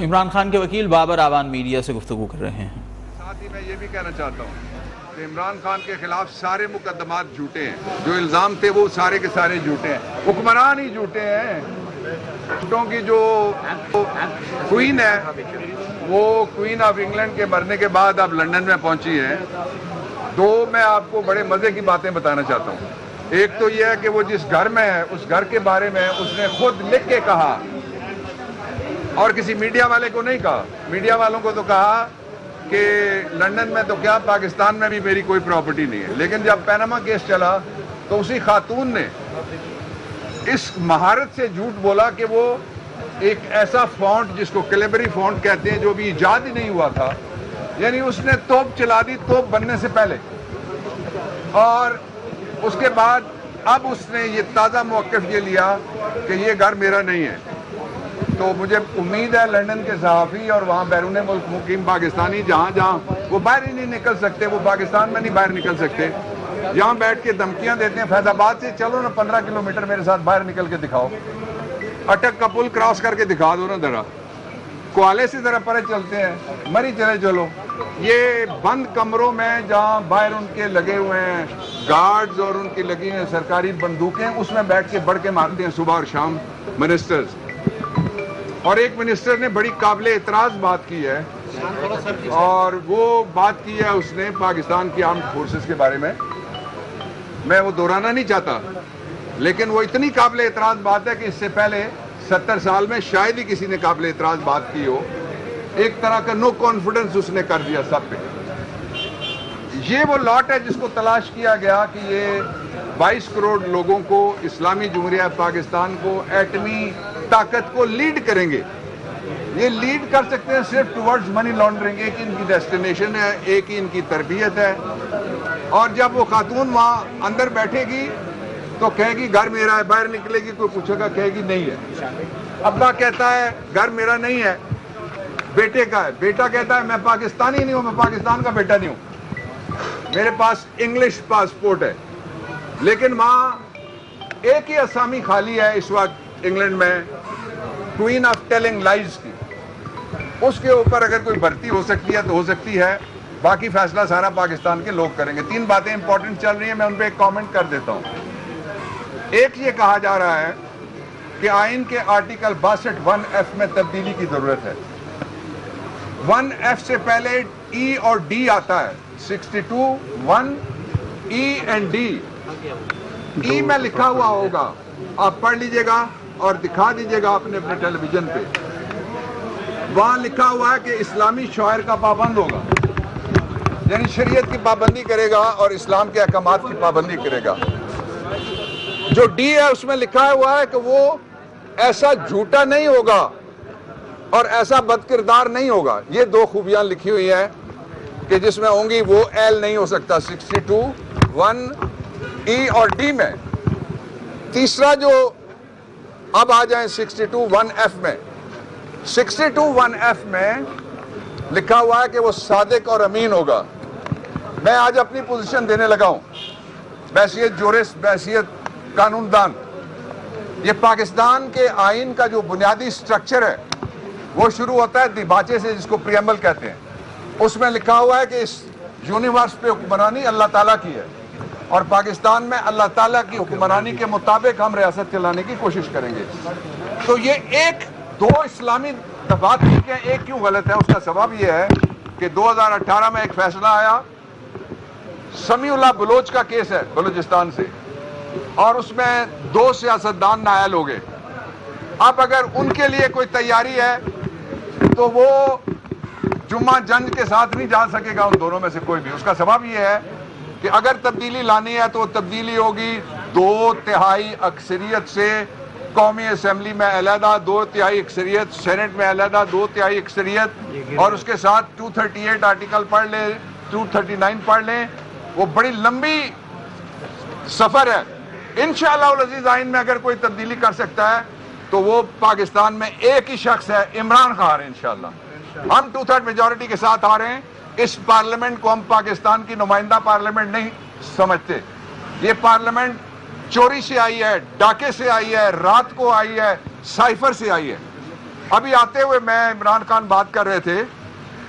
عمران خان کے وکیل بابر آوان میڈیا سے گفتگو کر رہے ہیں۔ ساتھ ہی میں یہ بھی کہنا چاہتا ہوں کہ عمران خان کے خلاف سارے مقدمات جھوٹے ہیں، جو الزام تھے وہ سارے کے سارے جھوٹے ہیں، حکمران ہی جھوٹے ہیں۔ جھوٹوں کی جو کوئین ہے وہ کوئین آف انگلینڈ کے مرنے کے بعد اب لندن میں پہنچی ہے۔ دو میں آپ کو بڑے مزے کی باتیں بتانا چاہتا ہوں۔ ایک تو یہ ہے کہ وہ جس گھر میں ہے اس گھر کے بارے میں اس نے خود لکھ کے کہا، اور کسی میڈیا والے کو نہیں کہا۔ میڈیا والوں کو تو کہا کہ لندن میں تو کیا پاکستان میں بھی میری کوئی پراپرٹی نہیں ہے، لیکن جب پیناما کیس چلا تو اسی خاتون نے اس مہارت سے جھوٹ بولا کہ وہ ایک ایسا فونٹ جس کو کیلیبری فونٹ کہتے ہیں جو بھی ایجاد ہی نہیں ہوا تھا، یعنی اس نے توپ چلا دی توپ بننے سے پہلے، اور اس کے بعد اب اس نے یہ تازہ موقف یہ لیا کہ یہ گھر میرا نہیں ہے۔ تو مجھے امید ہے لندن کے صحافی اور وہاں بیرون ملک مقیم پاکستانی جہاں وہ باہر ہی نہیں نکل سکتے، وہ پاکستان میں نہیں باہر نکل سکتے، یہاں بیٹھ کے دھمکیاں دیتے ہیں فیض آباد سے چلو نا 15 کلومیٹر میرے ساتھ باہر نکل کے دکھاؤ، اٹک کا پل کراس کر کے دکھا دو نا ذرا، کوالے سے ذرا پرے چلتے ہیں، مری چلے چلو۔ یہ بند کمروں میں جہاں باہر ان کے لگے ہوئے ہیں گارڈز اور ان کی لگی ہیں سرکاری بندوقیں، اس میں بیٹھ کے بڑھ کے مارتے ہیں صبح اور شام منسٹرز۔ اور ایک منسٹر نے بڑی قابل اعتراض بات کی ہے، اور وہ بات کی ہے اس نے پاکستان کی آرمڈ فورسز کے بارے میں وہ دہرانا نہیں چاہتا، لیکن وہ اتنی قابل اعتراض بات ہے کہ اس سے پہلے 70 سال میں شاید ہی کسی نے قابل اعتراض بات کی ہو۔ ایک طرح کا نو کانفیڈنس اس نے کر دیا سب پہ۔ یہ وہ لاٹ ہے جس کو تلاش کیا گیا کہ یہ 22 کروڑ لوگوں کو، اسلامی جمہوریہ پاکستان کو ایٹمی طاقت کو لیڈ کریں گے۔ یہ لیڈ کر سکتے ہیں صرف ٹورڈز منی لانڈرنگ، ایک ان کی ڈیسٹینیشن ہے، ایک ہی ان کی تربیت ہے۔ اور جب وہ خاتون وہاں اندر بیٹھے گی تو کہے گی گھر میرا ہے، باہر نکلے گی کوئی پوچھے گا کہے گی نہیں ہے۔ ابا کہتا ہے گھر میرا نہیں ہے، بیٹے کا ہے، بیٹا کہتا ہے میں پاکستانی نہیں ہوں، میں پاکستان کا بیٹا نہیں ہوں، میرے پاس انگلش پاسپورٹ ہے، لیکن وہاں ایک ہی اسامی خالی ہے اس وقت انگلینڈ میں، کوئین آف ٹیلنگ لائز کی۔ اس کے اوپر اگر کوئی بھرتی ہو سکتی ہے تو ہو سکتی ہے، باقی فیصلہ سارا پاکستان کے لوگ کریں گے۔ 3 باتیں امپورٹنٹ چل رہی ہیں، میں ان پہ ایک کامنٹ کر دیتا ہوں۔ ایک یہ کہا جا رہا ہے کہ آئین کے آرٹیکل 62 1F میں تبدیلی کی ضرورت ہے۔ 1F سے پہلے E اور D آتا ہے، 62 1 E and D۔ E میں لکھا ہوا ہوگا، آپ پڑھ لیجئے گا اور دکھا دیجئے گا اپنے ٹیلی ویژن پہ، وہاں لکھا ہوا ہے کہ اسلامی شعائر کا پابند ہوگا، یعنی شریعت کی پابندی کرے گا اور اسلام کے احکامات کی پابندی کرے گا۔ جو ڈی ہے اس میں لکھا ہوا ہے کہ وہ ایسا جھوٹا نہیں ہوگا اور ایسا بد کردار نہیں ہوگا۔ یہ 2 خوبیاں لکھی ہوئی ہیں کہ جس میں ہوں گی وہ ایل نہیں ہو سکتا 62 1 E اور D میں۔ تیسرا جو اب آ جائیں 62 1F میں، 62 1F میں لکھا ہوا ہے کہ وہ صادق اور امین ہوگا۔ میں آج اپنی پوزیشن دینے لگا ہوں بحیثیت جورس، بحیثیت قانون دان۔ یہ پاکستان کے آئین کا جو بنیادی سٹرکچر ہے وہ شروع ہوتا ہے دیباچے سے، جس کو پریمبل کہتے ہیں۔ اس میں لکھا ہوا ہے کہ اس یونیورس پہ حکمرانی اللہ تعالیٰ کی ہے، اور پاکستان میں اللہ تعالیٰ کی حکمرانی کے مطابق ہم ریاست چلانے کی کوشش کریں گے۔ تو یہ 2 اسلامی دفعات ٹھیک ہے، ایک کیوں غلط ہے؟ اس کا سبب یہ ہے کہ 2018 میں ایک فیصلہ آیا، سمیع اللہ بلوچ کا کیس ہے بلوچستان سے، اور اس میں 2 سیاستدان نااہل ہو گئے۔ اب اگر ان کے لیے کوئی تیاری ہے تو وہ جمعہ جنج کے ساتھ نہیں جا سکے گا ان دونوں میں سے کوئی بھی۔ اس کا سبب یہ ہے کہ اگر تبدیلی لانی ہے تو وہ تبدیلی ہوگی 2/3 اکثریت سے قومی اسمبلی میں علیحدہ، 2/3 اکثریت سینٹ میں علیحدہ، 2/3 اکثریت، اور اس کے ساتھ 238 آرٹیکل پڑھ لیں، 239 پڑھ لیں۔ وہ بڑی لمبی سفر ہے۔ انشاءاللہ العزیز آئین میں اگر کوئی تبدیلی کر سکتا ہے تو وہ پاکستان میں ایک ہی شخص ہے، عمران خان۔ انشاءاللہ ہم 2/3 میجورٹی کے ساتھ آ رہے ہیں۔ اس پارلیمنٹ کو ہم پاکستان کی نمائندہ پارلیمنٹ نہیں سمجھتے۔ یہ پارلیمنٹ چوری سے آئی ہے، ڈاکے سے آئی ہے، رات کو آئی ہے، سائفر سے آئی ہے، ابھی آتے ہوئے میں عمران خان بات کر رہے تھے,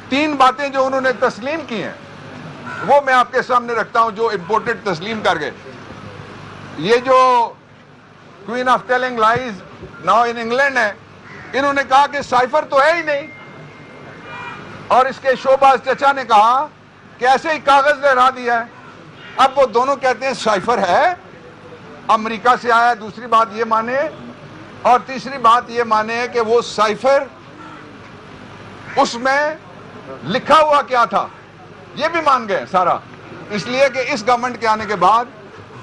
3 باتیں جو انہوں نے تسلیم کی ہیں وہ میں آپ کے سامنے رکھتا ہوں جو امپورٹنٹ تسلیم کر گئے. یہ جو queen of telling lies now in England ہے, انہوں نے کہا کہ سائفر تو ہے ہی نہیں, اور اس کے شوباز چچا نے کہا کہ ایسے ہی کاغذ لہرا دیا ہے. اب وہ دونوں کہتے ہیں سائفر ہے, امریکہ سے آیا. دوسری بات یہ مانے, اور تیسری بات یہ مانے کہ وہ سائفر اس میں لکھا ہوا کیا تھا, یہ بھی مان گئے سارا. اس لیے کہ اس گورنمنٹ کے آنے کے بعد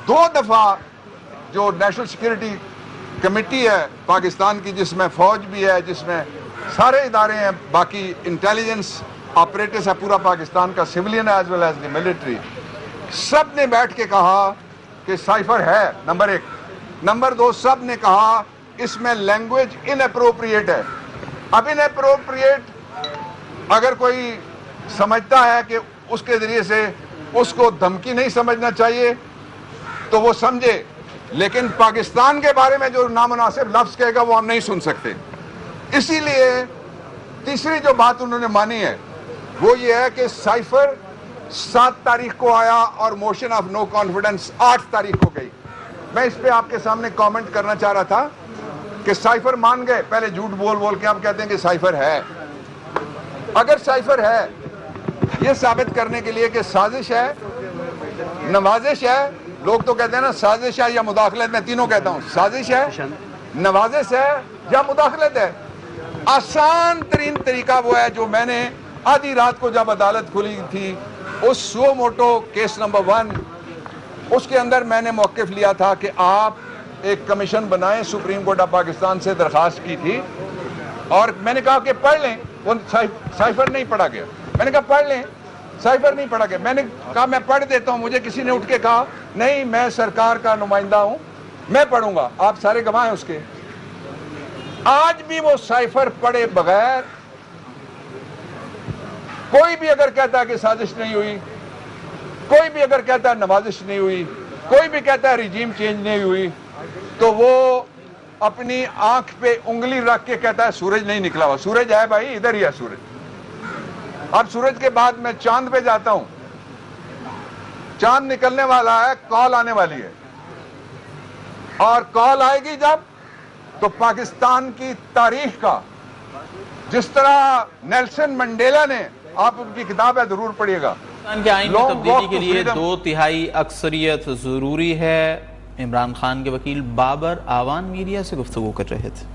2 دفعہ جو نیشنل سیکیورٹی کمیٹی ہے پاکستان کی, جس میں فوج بھی ہے, جس میں سارے ادارے ہیں, باقی انٹیلیجنس آپریٹرز ہے پورا پاکستان کا, civilian as well as the military, سب نے بیٹھ کے کہا کہ سائفر ہے, نمبر 1. نمبر 2, سب نے کہا اس میں لینگویج ان اپروپریٹ ہے. اب ان اپروپریٹ اگر کوئی سمجھتا ہے کہ اس کے ذریعے سے اس کو دھمکی نہیں سمجھنا چاہیے تو وہ سمجھے, لیکن پاکستان کے بارے میں جو نامناسب لفظ کہے گا وہ ہم نہیں سن سکتے. اسی لیے تیسری جو بات انہوں نے مانی ہے وہ یہ ہے کہ سائفر 7 تاریخ کو آیا اور موشن آف نو کانفیڈنس 8 تاریخ کو گئی. میں اس پہ آپ کے سامنے کامنٹ کرنا چاہ رہا تھا کہ سائفر مان گئے, پہلے جھوٹ بول بول کے اب کہتے ہیں کہ سائفر ہے. اگر سائفر ہے, یہ ثابت کرنے کے لیے کہ سازش ہے, نوازش ہے, لوگ تو کہتے ہیں نا سازش ہے یا مداخلت, میں تینوں کہتا ہوں سازش ہے, نوازش ہے یا مداخلت ہے. آسان ترین طریقہ وہ ہے جو میں نے آدھی رات کو جب عدالت کھلی تھی اس سو موٹو کیس نمبر 1, اس کے اندر میں نے موقف لیا تھا کہ آپ ایک کمیشن بنائیں. سپریم کورٹ آف پاکستان سے درخواست کی تھی اور میں نے کہا کہ پڑھ لیں. وہ سائفر نہیں پڑھا گیا, میں نے کہا پڑھ لیں, سائفر نہیں پڑھا گیا. میں نے کہا میں پڑھ دیتا ہوں. مجھے کسی نے اٹھ کے کہا نہیں میں سرکار کا نمائندہ ہوں, میں پڑھوں گا. آپ سارے گواہ ہیں اس کے. آج بھی وہ سائفر پڑھے بغیر کوئی بھی اگر کہتا ہے کہ سازش نہیں ہوئی, کوئی بھی اگر کہتا ہے نوازش نہیں ہوئی, کوئی بھی کہتا ہے ریجیم چینج نہیں ہوئی, تو وہ اپنی آنکھ پہ انگلی رکھ کے کہتا ہے سورج نہیں نکلا ہوا. سورج ہے بھائی, ادھر ہی ہے سورج. اب سورج کے بعد میں چاند پہ جاتا ہوں, چاند نکلنے والا ہے, کال آنے والی ہے, اور کال آئے گی جب تو پاکستان کی تاریخ کا, جس طرح نیلسن منڈیلا نے, آپ ان کی کتاب ہے ضرور پڑھیے گا, پاکستان کے آئین میں تبدیلی کے لیے 2/3 اکثریت ضروری ہے. عمران خان کے وکیل بابر آوان میڈیا سے گفتگو کر رہے تھے.